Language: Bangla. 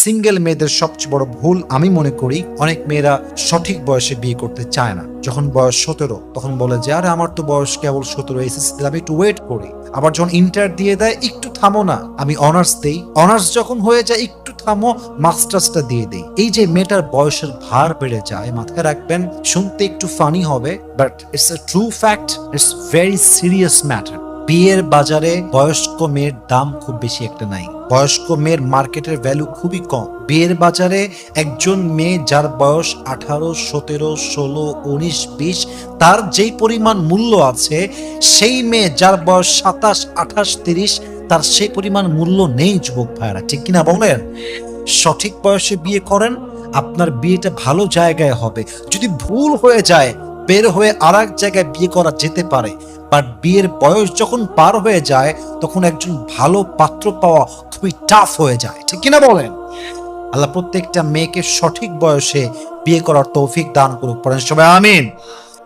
সিঙ্গেল মেয়েদের সবচেয়ে বড় ভুল আমি মনে করি, অনেক মেয়েরা সঠিক বয়সে বিয়ে করতে চায় না। যখন বয়স 17 তখন বলে যে আরে আমার তো বয়স কেবল 17, এসএসসি দিলে আমি একটু ওয়েট করি। আবার যখন ইন্টার দিয়ে দেয় একটু থামো না, আমি অনার্স দেই, অনার্স যখন হয়ে যায় একটু থামো, মাস্টার্সটা দিয়ে দেই। এই যে মেয়েটার বয়সের ভার বেড়ে যায়, মাথায় রাখবেন, শুনতে একটু ফানি হবে but it's a true fact, it's very serious matter. বিয়ের বাজারে বয়স্ক মেয়ের দাম খুব বেশি একটা নাই, বয়স্ক মেয়ের মার্কেটের ভ্যালু খুবই কম। বিয়ের বাজারে একজন মেয়ে যার বয়স 18, 17, 16, 19, 20, তার যেই পরিমাণ মূল্য আছে, সেই মেয়ে যার বয়স 27, 28, 30, তার সেই পরিমাণ মূল্য নেই। যুবক ভাইরা, ঠিক কিনা বলেন? সঠিক বয়সে বিয়ে করেন, আপনার বিয়েটা ভালো জায়গায় হবে। যদি ভুল হয়ে যায়, বের হয়ে আর এক জায়গায় বিয়ে করা যেতে পারে, বাট বিয়ের বয়স যখন পার হয়ে যায় তখন একজন ভালো পাত্র পাওয়া খুবই টাফ হয়ে যায়, ঠিক কিনা বলেন? আল্লাহ প্রত্যেকটা মেয়েকে সঠিক বয়সে বিয়ে করার তৌফিক দান করুক, পড়েন সবাই আমিন।